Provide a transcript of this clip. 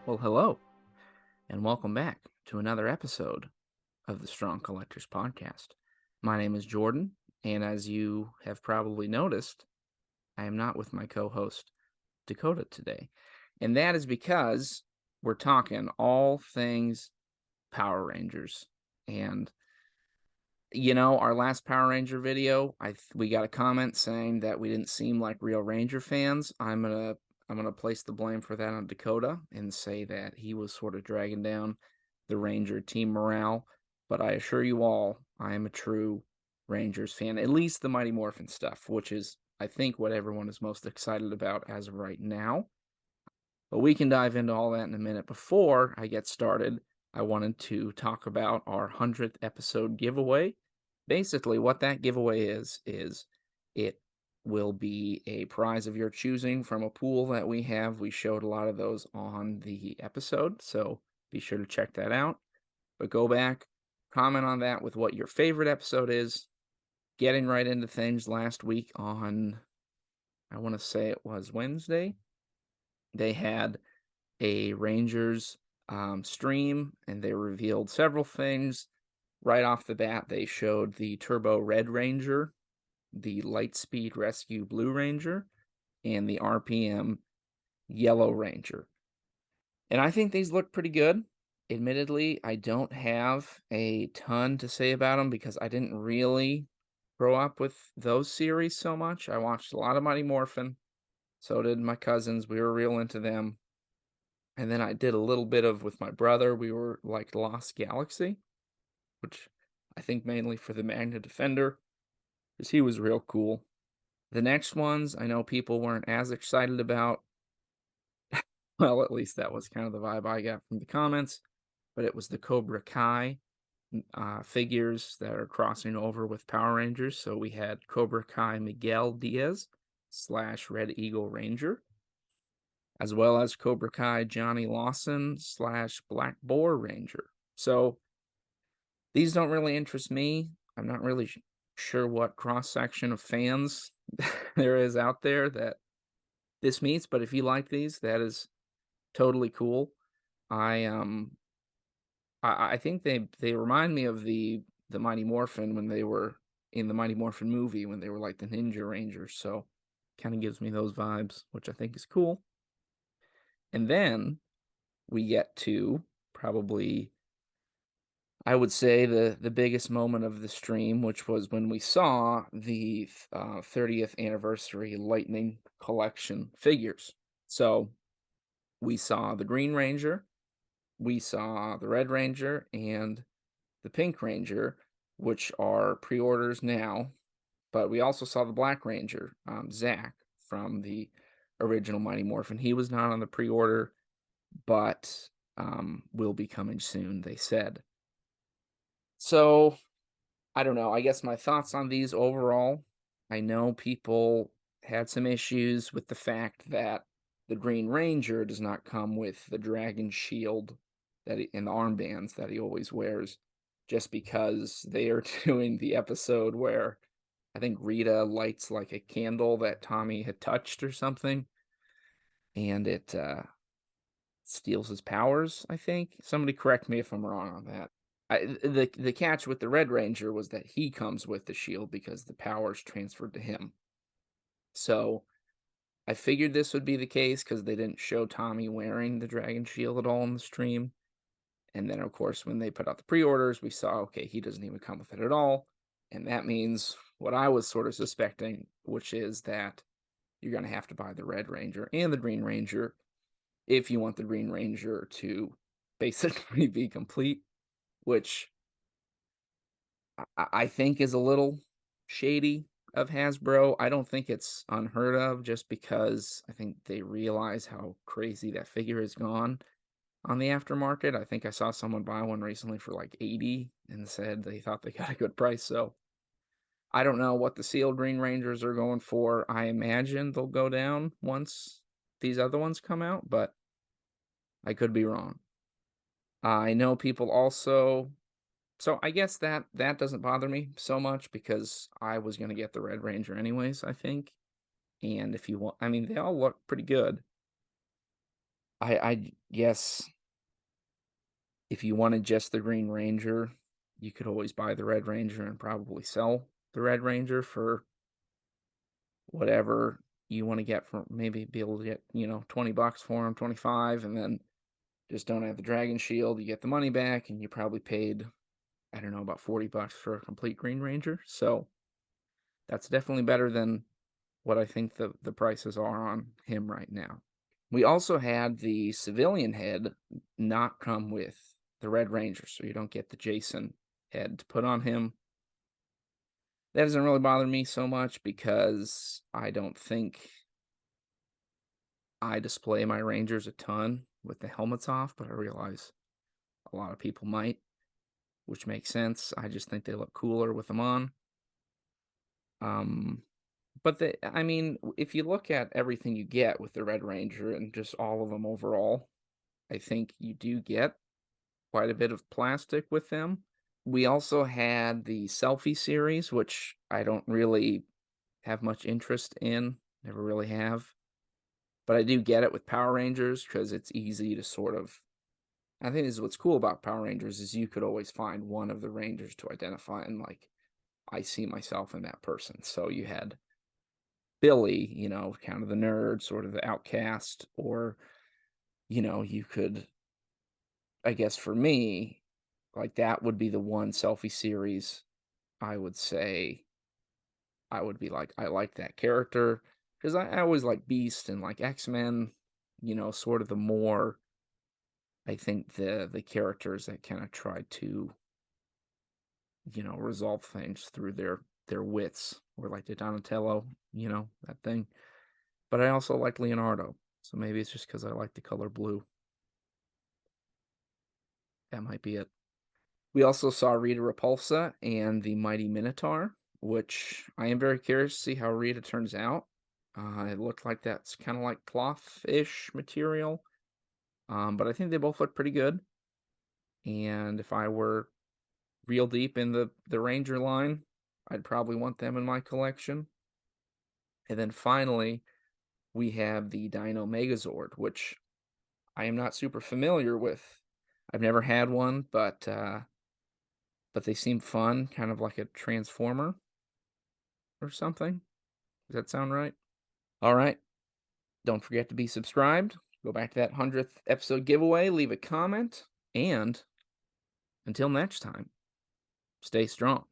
Well, hello, and welcome back to another episode of the Strong Collectors Podcast. My name is Jordan, and as you have probably noticed, I am not with my co host, Dakota, today. And that is because we're talking all things Power Rangers. And, our last Power Ranger video, we got a comment saying that we didn't seem like real Ranger fans. I'm gonna place the blame for that on Dakota and say that he was sort of dragging down the Ranger team morale. But I assure you all, I am a true Rangers fan, at least the Mighty Morphin stuff, which is, I think, what everyone is most excited about as of right now. But we can dive into all that in a minute. Before I get started, I wanted to talk about our 100th episode giveaway. Basically, what that giveaway is it will be a prize of your choosing from a pool that we have. We showed a lot of those on the episode, so be sure to check that out. But go back, comment on that with what your favorite episode is. Getting right into things last week on, I want to say it was Wednesday, they had a Rangers stream and they revealed several things. Right off the bat, they showed the Turbo Red Ranger, the Lightspeed Rescue Blue Ranger, and the RPM Yellow Ranger. And I think these look pretty good. Admittedly, I don't have a ton to say about them because I didn't really grow up with those series so much. I watched a lot of Mighty Morphin. So did my cousins. We were real into them. And then I did a little bit of with my brother. We were like Lost Galaxy, which I think mainly for the Magna Defender, because he was real cool. The next ones I know people weren't as excited about. Well, at least that was kind of the vibe I got from the comments. But it was the Cobra Kai figures that are crossing over with Power Rangers. So we had Cobra Kai Miguel Diaz / Red Eagle Ranger, as well as Cobra Kai Johnny Lawson / Black Boar Ranger. So these don't really interest me. I'm not really sure what cross-section of fans there is out there that this meets, but if you like these, that is totally cool. I think they remind me of the Mighty Morphin when they were in the Mighty Morphin movie when they were like the Ninja Rangers, so kind of gives me those vibes, which I think is cool. And then we get to probably, I would say, the biggest moment of the stream, which was when we saw the 30th anniversary Lightning Collection figures. So we saw the Green Ranger, we saw the Red Ranger, and the Pink Ranger, which are pre-orders now. But we also saw the Black Ranger, Zach, from the original Mighty Morphin. He was not on the pre-order, but will be coming soon, they said. So, I don't know. I guess my thoughts on these overall, I know people had some issues with the fact that the Green Ranger does not come with the dragon shield and the armbands that he always wears, just because they are doing the episode where I think Rita lights like a candle that Tommy had touched or something, and it steals his powers, I think. Somebody correct me if I'm wrong on that. The catch with the Red Ranger was that he comes with the shield because the power's transferred to him. So I figured this would be the case because they didn't show Tommy wearing the dragon shield at all in the stream. And then, of course, when they put out the pre-orders, we saw, okay, he doesn't even come with it at all. And that means what I was sort of suspecting, which is that you're going to have to buy the Red Ranger and the Green Ranger if you want the Green Ranger to basically be complete, which I think is a little shady of Hasbro. I don't think it's unheard of just because I think they realize how crazy that figure has gone on the aftermarket. I think I saw someone buy one recently for like 80 and said they thought they got a good price. So I don't know what the sealed Green Rangers are going for. I imagine they'll go down once these other ones come out, but I could be wrong. I know people also, so I guess that doesn't bother me so much because I was gonna get the Red Ranger anyways, I think. And if you want, I mean, they all look pretty good. Yes, if you wanted just the Green Ranger, you could always buy the Red Ranger and probably sell the Red Ranger for whatever you wanna get for maybe be able to get, 20 bucks for him, 25, and then just don't have the Dragon Shield, you get the money back, and you probably paid, I don't know, about 40 bucks for a complete Green Ranger, so that's definitely better than what I think the prices are on him right now. We also had the civilian head not come with the Red Ranger, so you don't get the Jason head to put on him. That doesn't really bother me so much because I don't think I display my Rangers a ton with the helmets off, but I realize a lot of people might, which makes sense. I just think they look cooler with them on. Um, but I mean, if you look at everything you get with the Red Ranger and just all of them overall, I think you do get quite a bit of plastic with them. We also had the selfie series, which I don't really have much interest in, never really have. But I do get it with Power Rangers because it's easy to sort of. I think this is what's cool about Power Rangers is you could always find one of the Rangers to identify and like I see myself in that person. So you had Billy, kind of the nerd, sort of the outcast, or you could, I guess for me, like that would be the one selfie series I would say I would be like, I like that character because I always like Beast and like X-Men, sort of the more I think the characters that kind of try to, resolve things through their wits or like the Donatello, that thing. But I also like Leonardo. So maybe it's just because I like the color blue. That might be it. We also saw Rita Repulsa and the Mighty Minotaur, which I am very curious to see how Rita turns out. It looked like that's kind of like cloth-ish material, but I think they both look pretty good. And if I were real deep in the Ranger line, I'd probably want them in my collection. And then finally, we have the Dino Megazord, which I am not super familiar with. I've never had one, but they seem fun, kind of like a transformer or something. Does that sound right? All right. Don't forget to be subscribed. Go back to that 100th episode giveaway, leave a comment, and until next time, stay strong.